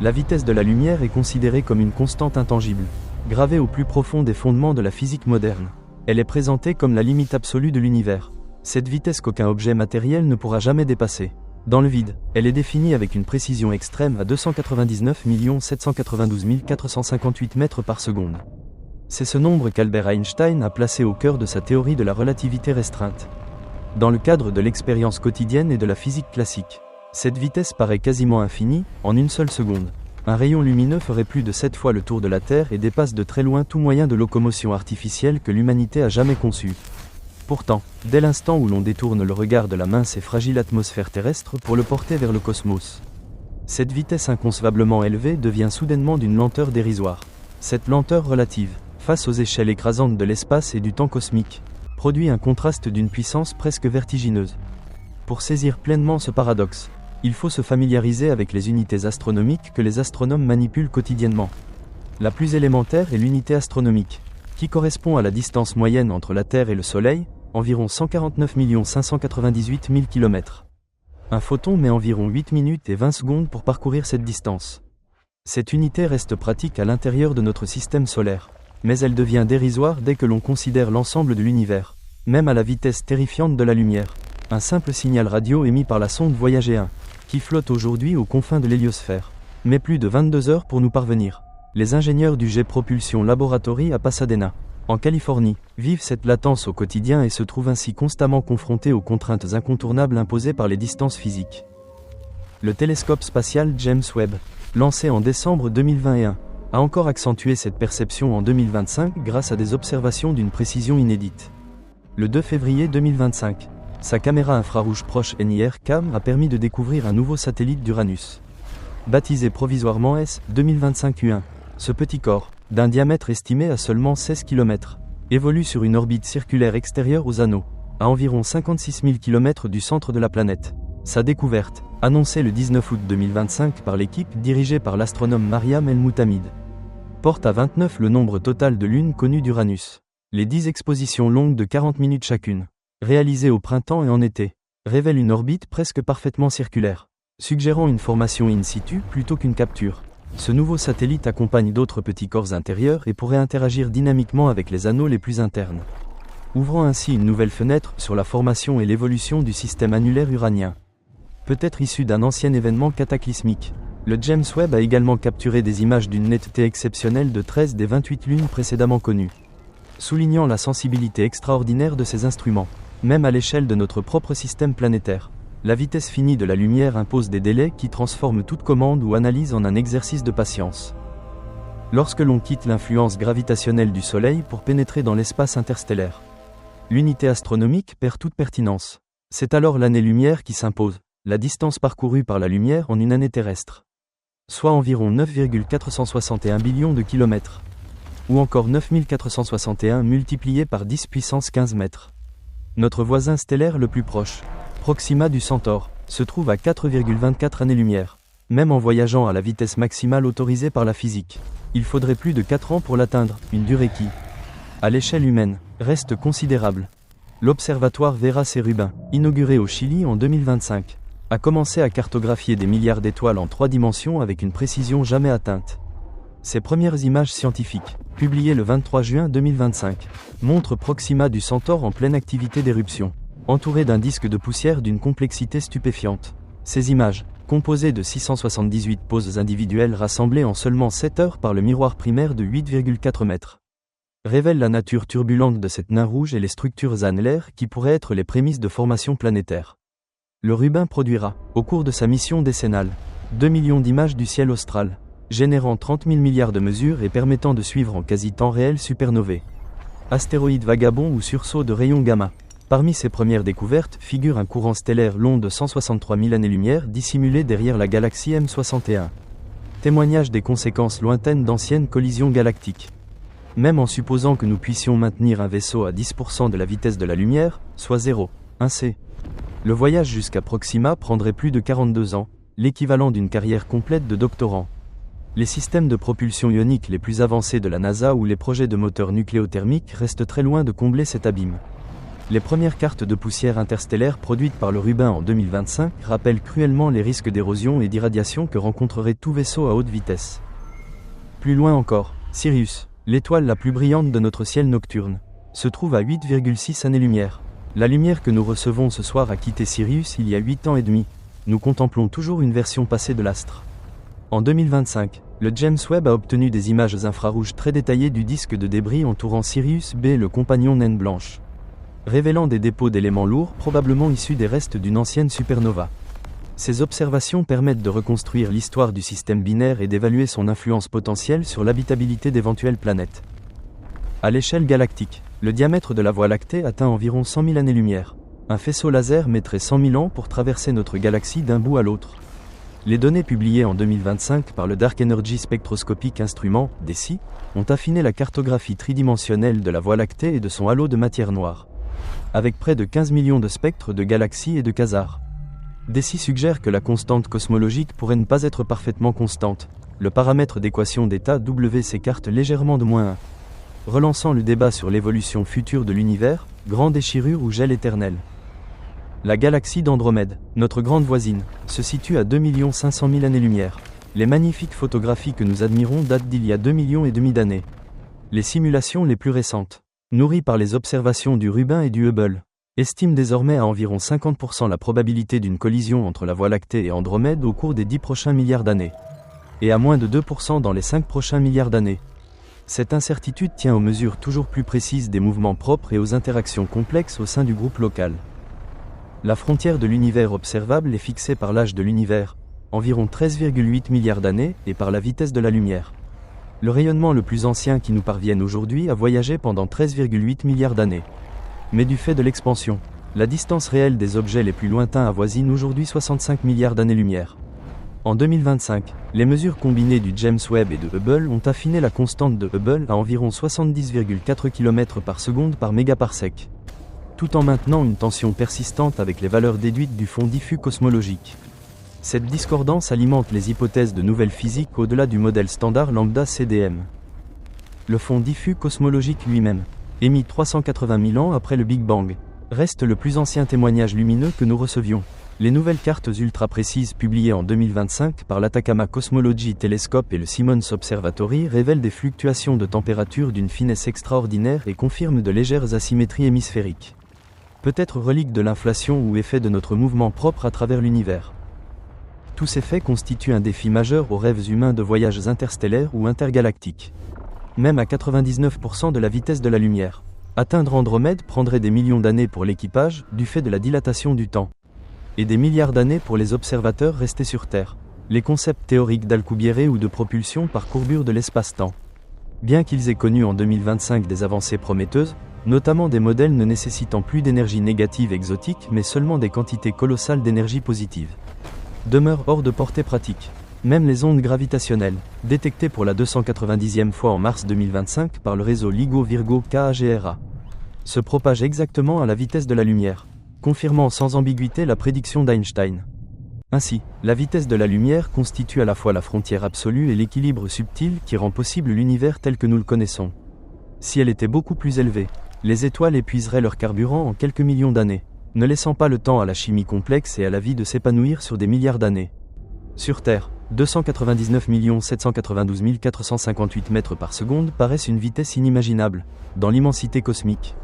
La vitesse de la lumière est considérée comme une constante intangible, gravée au plus profond des fondements de la physique moderne. Elle est présentée comme la limite absolue de l'univers. Cette vitesse qu'aucun objet matériel ne pourra jamais dépasser. Dans le vide, elle est définie avec une précision extrême à 299 792 458 mètres par seconde. C'est ce nombre qu'Albert Einstein a placé au cœur de sa théorie de la relativité restreinte. Dans le cadre de l'expérience quotidienne et de la physique classique, cette vitesse paraît quasiment infinie, en une seule seconde. Un rayon lumineux ferait plus de 7 fois le tour de la Terre et dépasse de très loin tout moyen de locomotion artificielle que l'humanité a jamais conçu. Pourtant, dès l'instant où l'on détourne le regard de la mince et fragile atmosphère terrestre pour le porter vers le cosmos, cette vitesse inconcevablement élevée devient soudainement d'une lenteur dérisoire. Cette lenteur relative, face aux échelles écrasantes de l'espace et du temps cosmique, produit un contraste d'une puissance presque vertigineuse. Pour saisir pleinement ce paradoxe, il faut se familiariser avec les unités astronomiques que les astronomes manipulent quotidiennement. La plus élémentaire est l'unité astronomique, qui correspond à la distance moyenne entre la Terre et le Soleil, environ 149 598 000 km. Un photon met environ 8 minutes et 20 secondes pour parcourir cette distance. Cette unité reste pratique à l'intérieur de notre système solaire, mais elle devient dérisoire dès que l'on considère l'ensemble de l'univers, même à la vitesse terrifiante de la lumière. Un simple signal radio émis par la sonde Voyager 1, qui flotte aujourd'hui aux confins de l'héliosphère, met plus de 22 heures pour nous parvenir. Les ingénieurs du Jet Propulsion Laboratory à Pasadena, en Californie, vivent cette latence au quotidien et se trouvent ainsi constamment confrontés aux contraintes incontournables imposées par les distances physiques. Le télescope spatial James Webb, lancé en décembre 2021, a encore accentué cette perception en 2025 grâce à des observations d'une précision inédite. Le 2 février 2025, sa caméra infrarouge proche NIRCam a permis de découvrir un nouveau satellite d'Uranus. Baptisé provisoirement S-2025-U1, ce petit corps, d'un diamètre estimé à seulement 16 km, évolue sur une orbite circulaire extérieure aux anneaux, à environ 56 000 km du centre de la planète. Sa découverte, annoncée le 19 août 2025 par l'équipe dirigée par l'astronome Mariam El-Moutamid, porte à 29 le nombre total de lunes connues d'Uranus. Les 10 expositions longues de 40 minutes chacune, réalisées au printemps et en été, révèlent une orbite presque parfaitement circulaire, suggérant une formation in situ plutôt qu'une capture. Ce nouveau satellite accompagne d'autres petits corps intérieurs et pourrait interagir dynamiquement avec les anneaux les plus internes, ouvrant ainsi une nouvelle fenêtre sur la formation et l'évolution du système annulaire uranien. Peut-être issu d'un ancien événement cataclysmique, le James Webb a également capturé des images d'une netteté exceptionnelle de 13 des 28 lunes précédemment connues, soulignant la sensibilité extraordinaire de ces instruments. Même à l'échelle de notre propre système planétaire, la vitesse finie de la lumière impose des délais qui transforment toute commande ou analyse en un exercice de patience. Lorsque l'on quitte l'influence gravitationnelle du Soleil pour pénétrer dans l'espace interstellaire, l'unité astronomique perd toute pertinence. C'est alors l'année-lumière qui s'impose, la distance parcourue par la lumière en une année terrestre, soit environ 9,461 billions de kilomètres, ou encore 9461 multiplié par 10 puissance 15 mètres. Notre voisin stellaire le plus proche, Proxima du Centaure, se trouve à 4,24 années-lumière. Même en voyageant à la vitesse maximale autorisée par la physique, il faudrait plus de 4 ans pour l'atteindre, une durée qui, à l'échelle humaine, reste considérable. L'observatoire Vera C. inauguré au Chili en 2025, a commencé à cartographier des milliards d'étoiles en 3 dimensions avec une précision jamais atteinte. Ses premières images scientifiques, publiées le 23 juin 2025, montrent Proxima du Centaure en pleine activité d'éruption, entouré d'un disque de poussière d'une complexité stupéfiante. Ces images, composées de 678 poses individuelles rassemblées en seulement 7 heures par le miroir primaire de 8,4 mètres, révèlent la nature turbulente de cette nain rouge et les structures annellaires qui pourraient être les prémices de formation planétaire. Le Rubin produira, au cours de sa mission décennale, 2 millions d'images du ciel austral, générant 30 000 milliards de mesures et permettant de suivre en quasi-temps réel supernovae, astéroïdes vagabonds ou sursauts de rayons gamma. Parmi ces premières découvertes figure un courant stellaire long de 163 000 années-lumière dissimulé derrière la galaxie M61. Témoignage des conséquences lointaines d'anciennes collisions galactiques. Même en supposant que nous puissions maintenir un vaisseau à 10% de la vitesse de la lumière, soit 0,1 c, le voyage jusqu'à Proxima prendrait plus de 42 ans, l'équivalent d'une carrière complète de doctorant. Les systèmes de propulsion ionique les plus avancés de la NASA ou les projets de moteurs nucléothermiques restent très loin de combler cet abîme. Les premières cartes de poussière interstellaire produites par le Rubin en 2025 rappellent cruellement les risques d'érosion et d'irradiation que rencontrerait tout vaisseau à haute vitesse. Plus loin encore, Sirius, l'étoile la plus brillante de notre ciel nocturne, se trouve à 8,6 années-lumière. La lumière que nous recevons ce soir a quitté Sirius il y a 8 ans et demi. Nous contemplons toujours une version passée de l'astre. En 2025, le James Webb a obtenu des images infrarouges très détaillées du disque de débris entourant Sirius B, le compagnon naine blanche, révélant des dépôts d'éléments lourds probablement issus des restes d'une ancienne supernova. Ces observations permettent de reconstruire l'histoire du système binaire et d'évaluer son influence potentielle sur l'habitabilité d'éventuelles planètes. À l'échelle galactique, le diamètre de la Voie lactée atteint environ 100 000 années-lumière. Un faisceau laser mettrait 100 000 ans pour traverser notre galaxie d'un bout à l'autre. Les données publiées en 2025 par le Dark Energy Spectroscopic Instrument, DESI, ont affiné la cartographie tridimensionnelle de la Voie lactée et de son halo de matière noire, avec près de 15 millions de spectres de galaxies et de quasars. DESI suggère que la constante cosmologique pourrait ne pas être parfaitement constante. Le paramètre d'équation d'état W s'écarte légèrement de -1. Relançant le débat sur l'évolution future de l'univers, grande déchirure ou gel éternel. La galaxie d'Andromède, notre grande voisine, se situe à 2 500 000 années-lumière. Les magnifiques photographies que nous admirons datent d'il y a 2,5 millions d'années. Les simulations les plus récentes, nourries par les observations du Rubin et du Hubble, estiment désormais à environ 50% la probabilité d'une collision entre la Voie lactée et Andromède au cours des 10 prochains milliards d'années, et à moins de 2% dans les 5 prochains milliards d'années. Cette incertitude tient aux mesures toujours plus précises des mouvements propres et aux interactions complexes au sein du groupe local. La frontière de l'univers observable est fixée par l'âge de l'univers, environ 13,8 milliards d'années, et par la vitesse de la lumière. Le rayonnement le plus ancien qui nous parvienne aujourd'hui a voyagé pendant 13,8 milliards d'années. Mais du fait de l'expansion, la distance réelle des objets les plus lointains avoisine aujourd'hui 65 milliards d'années-lumière. En 2025, les mesures combinées du James Webb et de Hubble ont affiné la constante de Hubble à environ 70,4 km/s par mégaparsec, tout en maintenant une tension persistante avec les valeurs déduites du fond diffus cosmologique. Cette discordance alimente les hypothèses de nouvelles physiques au-delà du modèle standard lambda CDM. Le fond diffus cosmologique lui-même, émis 380 000 ans après le Big Bang, reste le plus ancien témoignage lumineux que nous recevions. Les nouvelles cartes ultra précises publiées en 2025 par l'Atacama Cosmology Telescope et le Simons Observatory révèlent des fluctuations de température d'une finesse extraordinaire et confirment de légères asymétries hémisphériques. Peut-être relique de l'inflation ou effet de notre mouvement propre à travers l'univers. Tous ces faits constituent un défi majeur aux rêves humains de voyages interstellaires ou intergalactiques. Même à 99% de la vitesse de la lumière, atteindre Andromède prendrait des millions d'années pour l'équipage du fait de la dilatation du temps, et des milliards d'années pour les observateurs restés sur Terre. Les concepts théoriques d'Alcubierre ou de propulsion par courbure de l'espace-temps. Bien qu'ils aient connu en 2025 des avancées prometteuses, notamment des modèles ne nécessitant plus d'énergie négative exotique mais seulement des quantités colossales d'énergie positive, demeurent hors de portée pratique. Même les ondes gravitationnelles, détectées pour la 290e fois en mars 2025 par le réseau LIGO-Virgo KAGRA, se propagent exactement à la vitesse de la lumière, confirmant sans ambiguïté la prédiction d'Einstein. Ainsi, la vitesse de la lumière constitue à la fois la frontière absolue et l'équilibre subtil qui rend possible l'univers tel que nous le connaissons. Si elle était beaucoup plus élevée, les étoiles épuiseraient leur carburant en quelques millions d'années, ne laissant pas le temps à la chimie complexe et à la vie de s'épanouir sur des milliards d'années. Sur Terre, 299 792 458 mètres par seconde paraissent une vitesse inimaginable, dans l'immensité cosmique.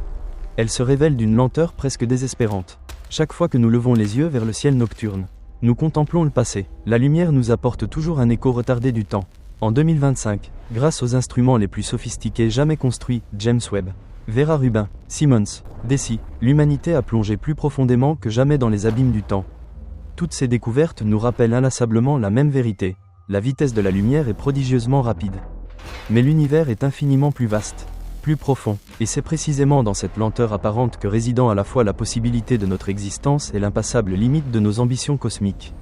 Elle se révèle d'une lenteur presque désespérante. Chaque fois que nous levons les yeux vers le ciel nocturne, nous contemplons le passé. La lumière nous apporte toujours un écho retardé du temps. En 2025, grâce aux instruments les plus sophistiqués jamais construits, James Webb, Vera Rubin, Simons, DESI, l'humanité a plongé plus profondément que jamais dans les abîmes du temps. Toutes ces découvertes nous rappellent inlassablement la même vérité. La vitesse de la lumière est prodigieusement rapide. Mais l'univers est infiniment plus vaste, plus profond, et c'est précisément dans cette lenteur apparente que résident à la fois la possibilité de notre existence et l'impassable limite de nos ambitions cosmiques.